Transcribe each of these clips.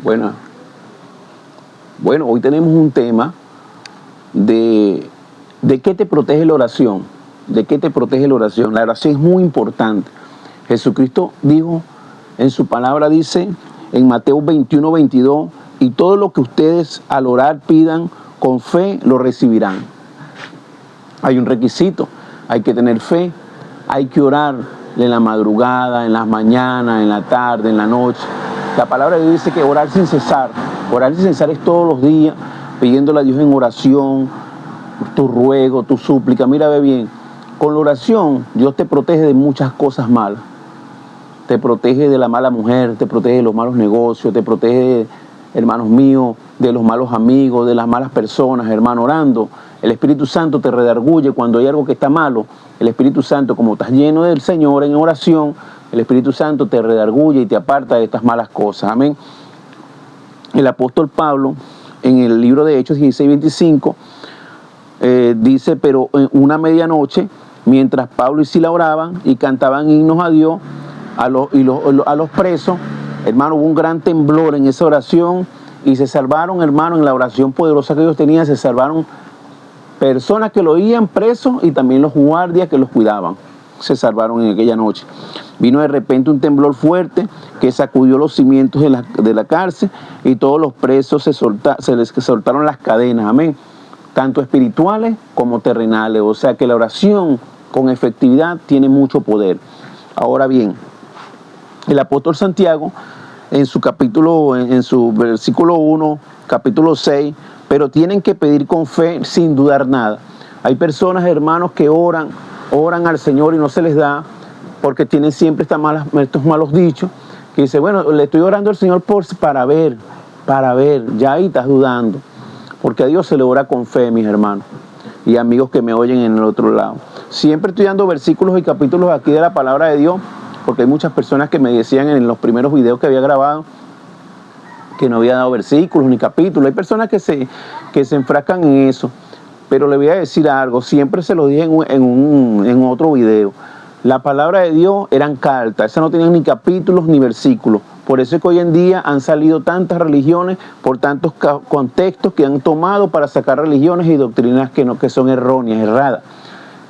Bueno, hoy tenemos un tema de qué te protege la oración. ¿De qué te protege la oración? La oración es muy importante. Jesucristo dijo, en su palabra dice, en Mateo 21:22, y todo lo que ustedes al orar pidan con fe lo recibirán. Hay un requisito, hay que tener fe, hay que orar en la madrugada, en las mañanas, en la tarde, en la noche. La palabra de Dios dice que orar sin cesar es todos los días, pidiéndole a Dios en oración, tu ruego, tu súplica. Mira, ve bien, con la oración Dios te protege de muchas cosas malas. Te protege de la mala mujer, te protege de los malos negocios, te protege, hermanos míos, de los malos amigos, de las malas personas, hermano, orando. El Espíritu Santo te redarguye cuando hay algo que está malo. El Espíritu Santo, como estás lleno del Señor en oración, el Espíritu Santo te redarguye y te aparta de estas malas cosas. Amén. El apóstol Pablo, en el libro de Hechos 16:25, dice, pero en una medianoche, mientras Pablo y Sila oraban y cantaban himnos a Dios, a los presos, hermano, hubo un gran temblor en esa oración y se salvaron, hermano, en la oración poderosa que ellos tenían, se salvaron personas que lo oían presos y también los guardias que los cuidaban. Se salvaron en aquella noche. Vino de repente un temblor fuerte que sacudió los cimientos de la cárcel y todos los presos se les soltaron las cadenas, amén, tanto espirituales como terrenales. O sea que la oración con efectividad tiene mucho poder. Ahora bien, el apóstol Santiago, en su versículo 1, capítulo 6, pero tienen que pedir con fe sin dudar nada. Hay personas, hermanos, que oran al Señor y no se les da porque tienen siempre estos malos dichos, que dice, bueno, le estoy orando al Señor para ver, ya ahí estás dudando, porque a Dios se le ora con fe, mis hermanos y amigos que me oyen en el otro lado. Siempre estoy dando versículos y capítulos aquí de la palabra de Dios, porque hay muchas personas que me decían en los primeros videos que había grabado que no había dado versículos ni capítulos. Hay personas que se enfrascan en eso, pero le voy a decir algo, siempre se lo dije en otro video. La palabra de Dios eran cartas, esas no tenían ni capítulos ni versículos. Por eso es que hoy en día han salido tantas religiones por tantos contextos que han tomado para sacar religiones y doctrinas que son erróneas, erradas.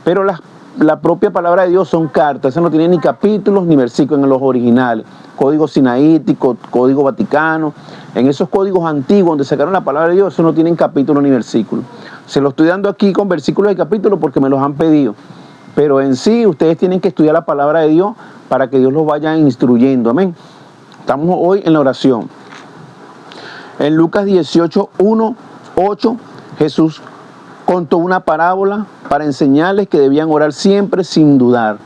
Pero la propia palabra de Dios son cartas, esas no tienen ni capítulos ni versículos en los originales. Código sinaítico, código vaticano, en esos códigos antiguos donde sacaron la palabra de Dios, eso no tienen capítulos ni versículos. Se lo estoy dando aquí con versículos y capítulos porque me los han pedido. Pero en sí, ustedes tienen que estudiar la palabra de Dios para que Dios los vaya instruyendo. Amén. Estamos hoy en la oración. En Lucas 18:1-8, Jesús contó una parábola para enseñarles que debían orar siempre sin dudar.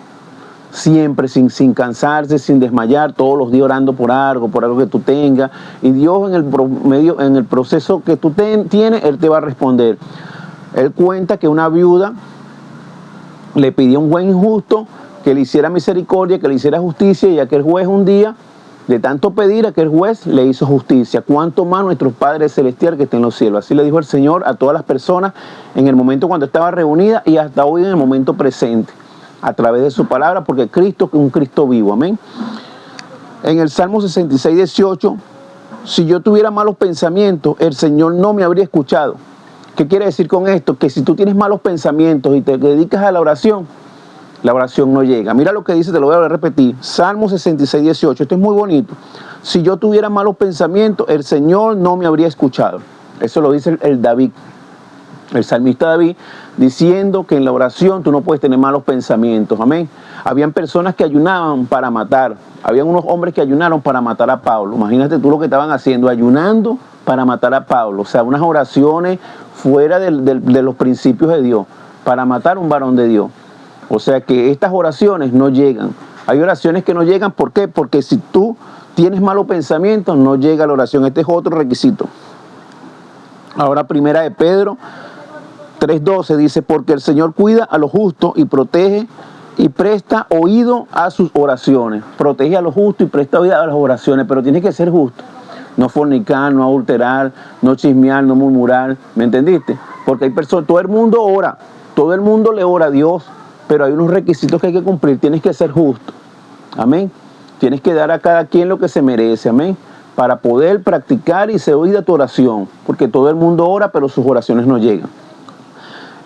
Siempre, sin cansarse, sin desmayar, todos los días orando por algo que tú tengas. Y Dios en el proceso que tú tienes, Él te va a responder. Él cuenta que una viuda le pidió a un juez injusto que le hiciera misericordia, que le hiciera justicia, y aquel juez un día, de tanto pedir, aquel juez le hizo justicia. ¿Cuánto más nuestro Padre Celestial que está en los cielos? Así le dijo el Señor a todas las personas en el momento cuando estaba reunida y hasta hoy en el momento presente, a través de su palabra, porque Cristo es un Cristo vivo, amén. En el Salmo 66:18, si yo tuviera malos pensamientos, el Señor no me habría escuchado. ¿Qué quiere decir con esto? Que si tú tienes malos pensamientos y te dedicas a la oración no llega. Mira lo que dice, te lo voy a repetir. Salmo 66:18, esto es muy bonito. Si yo tuviera malos pensamientos, el Señor no me habría escuchado. Eso lo dice el David, el salmista David, diciendo que en la oración tú no puedes tener malos pensamientos. Amén. Habían personas que ayunaban para matar. Habían unos hombres que ayunaron para matar a Pablo. Imagínate tú lo que estaban haciendo, ayunando para matar a Pablo. O sea, unas oraciones fuera de los principios de Dios, para matar a un varón de Dios. O sea que estas oraciones no llegan. Hay oraciones que no llegan, ¿por qué? Porque si tú tienes malos pensamientos, no llega la oración. Este es otro requisito. Ahora, primera de Pedro 3:12 dice, porque el Señor cuida a los justos y protege y presta oído a sus oraciones. Protege a los justos y presta oído a las oraciones, pero tiene que ser justo. No fornicar, no adulterar, no chismear, no murmurar. ¿Me entendiste? Porque hay personas, todo el mundo ora, todo el mundo le ora a Dios, pero hay unos requisitos que hay que cumplir. Tienes que ser justo. Amén. Tienes que dar a cada quien lo que se merece. Amén. para poder practicar y ser oída tu oración, porque todo el mundo ora, pero sus oraciones no llegan.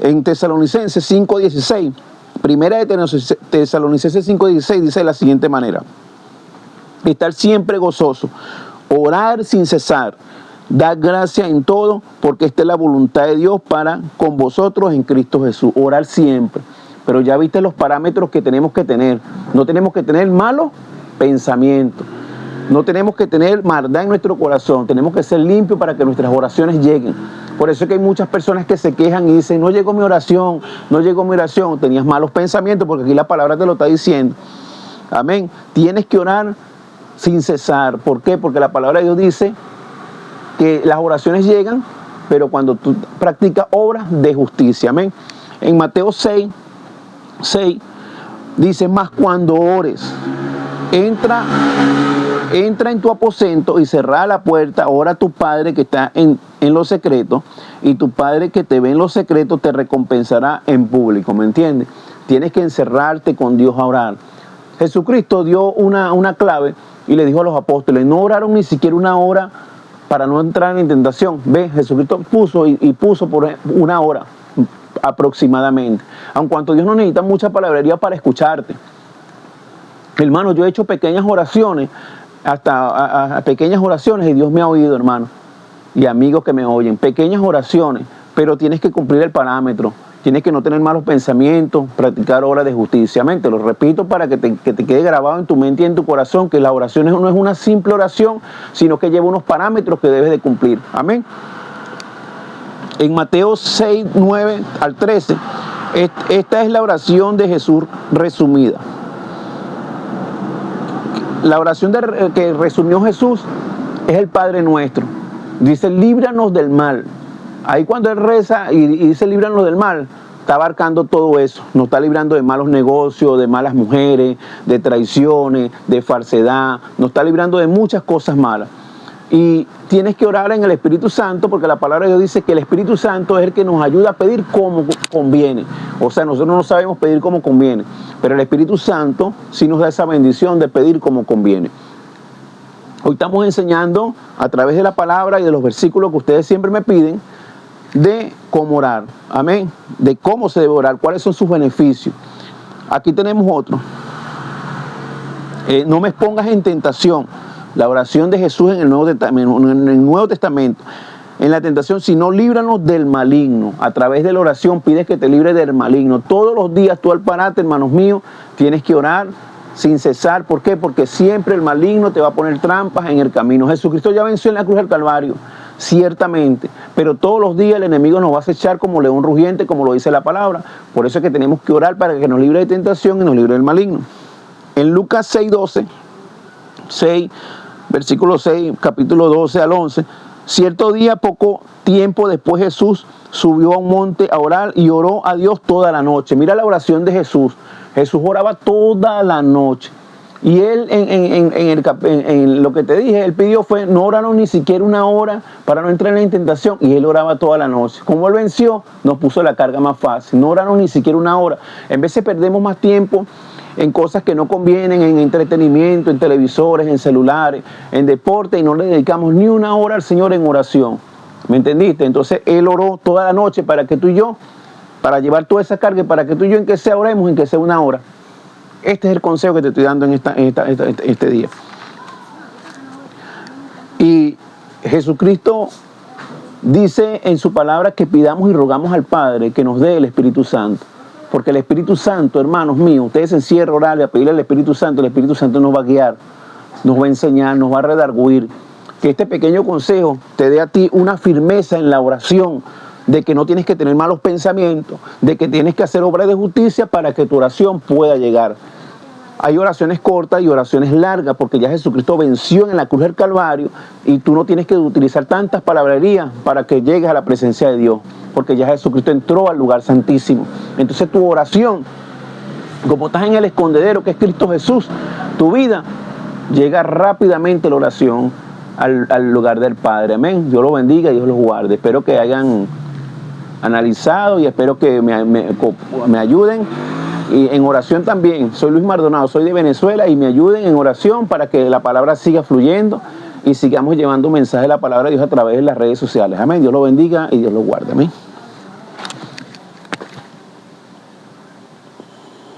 En Tesalonicenses 5:16, primera de Tesalonicenses 5:16 dice de la siguiente manera: estar siempre gozoso, orar sin cesar, dar gracias en todo, porque esta es la voluntad de Dios para con vosotros en Cristo Jesús. Orar siempre. Pero ya viste los parámetros que tenemos que tener. No tenemos que tener malos pensamientos. No tenemos que tener maldad en nuestro corazón. Tenemos que ser limpios para que nuestras oraciones lleguen. Por eso es que hay muchas personas que se quejan y dicen, no llegó mi oración, no llegó mi oración. Tenías malos pensamientos, porque aquí la palabra te lo está diciendo. Amén. Tienes que orar sin cesar. ¿Por qué? Porque la palabra de Dios dice que las oraciones llegan, pero cuando tú practicas obras de justicia. Amén. En Mateo 6 dice, más cuando ores, entra en tu aposento y cerrá la puerta, ora a tu Padre que está en lo secreto, y tu Padre que te ve en lo secreto te recompensará en público. ¿Me entiendes? Tienes que encerrarte con Dios a orar. Jesucristo dio una clave y le dijo a los apóstoles, no oraron ni siquiera una hora para no entrar en tentación. Ve, Jesucristo puso por una hora aproximadamente. Aun cuanto Dios no necesita mucha palabrería para escucharte. Hermano, yo he hecho pequeñas oraciones, hasta pequeñas oraciones, y Dios me ha oído, hermano. Y amigos que me oyen, pequeñas oraciones, pero tienes que cumplir el parámetro. Tienes que no tener malos pensamientos, practicar obras de justicia. Amén. Te lo repito para que te quede grabado en tu mente y en tu corazón, que la oración no es una simple oración, sino que lleva unos parámetros que debes de cumplir. Amén. En Mateo 6, 9 al 13, esta es la oración de Jesús resumida. La oración que resumió Jesús es el Padre Nuestro. Dice, líbranos del mal. Ahí cuando Él reza y dice, líbranos del mal, está abarcando todo eso. Nos está librando de malos negocios, de malas mujeres, de traiciones, de falsedad. Nos está librando de muchas cosas malas. Y tienes que orar en el Espíritu Santo, porque la palabra de Dios dice que el Espíritu Santo es el que nos ayuda a pedir como conviene. O sea, nosotros no sabemos pedir como conviene, pero el Espíritu Santo sí nos da esa bendición de pedir como conviene. Hoy estamos enseñando a través de la palabra y de los versículos que ustedes siempre me piden, de cómo orar. Amén. De cómo se debe orar, cuáles son sus beneficios. Aquí tenemos otro. No me expongas en tentación. La oración de Jesús en el Nuevo Testamento. En la tentación, sino líbranos del maligno. A través de la oración pides que te libre del maligno. Todos los días tú al pararte, hermanos míos, tienes que orar sin cesar. ¿Por qué? Porque siempre el maligno te va a poner trampas en el camino. Jesucristo ya venció en la cruz del Calvario, ciertamente, pero todos los días el enemigo nos va a acechar como león rugiente, como lo dice la palabra. Por eso es que tenemos que orar para que nos libre de tentación y nos libre del maligno. En Lucas 6, versículo 6, capítulo 12 al 11, cierto día, poco tiempo después, Jesús subió a un monte a orar y oró a Dios toda la noche. Mira la oración de Jesús. Jesús oraba toda la noche. Y él, en lo que te dije, él pidió fue, no oraron ni siquiera una hora para no entrar en la tentación. Y él oraba toda la noche. Como él venció, nos puso la carga más fácil. No oraron ni siquiera una hora. En vez de perdemos más tiempo en cosas que no convienen, en entretenimiento, en televisores, en celulares, en deporte, y no le dedicamos ni una hora al Señor en oración. ¿Me entendiste? Entonces él oró toda la noche para que tú y yo, para llevar toda esa carga, para que tú y yo en que sea oremos, en que sea una hora. Este es el consejo que te estoy dando en este día. Y Jesucristo dice en su palabra que pidamos y rogamos al Padre que nos dé el Espíritu Santo. Porque el Espíritu Santo, hermanos míos, ustedes se encierran a orar y a pedirle al Espíritu Santo. El Espíritu Santo nos va a guiar, nos va a enseñar, nos va a redarguir. Que este pequeño consejo te dé a ti una firmeza en la oración, de que no tienes que tener malos pensamientos, de que tienes que hacer obras de justicia para que tu oración pueda llegar. Hay oraciones cortas y oraciones largas, porque ya Jesucristo venció en la cruz del Calvario y tú no tienes que utilizar tantas palabrerías para que llegues a la presencia de Dios, porque ya Jesucristo entró al lugar santísimo. Entonces tu oración, como estás en el escondedero que es Cristo Jesús, tu vida llega rápidamente la oración al lugar del Padre. Amén. Dios los bendiga y Dios los guarde. Espero que hayan analizado y espero que me ayuden. Y en oración también. Soy Luis Maldonado, soy de Venezuela, y me ayuden en oración para que la palabra siga fluyendo y sigamos llevando mensajes de la palabra de Dios a través de las redes sociales. Amén. Dios lo bendiga y Dios lo guarde. Amén.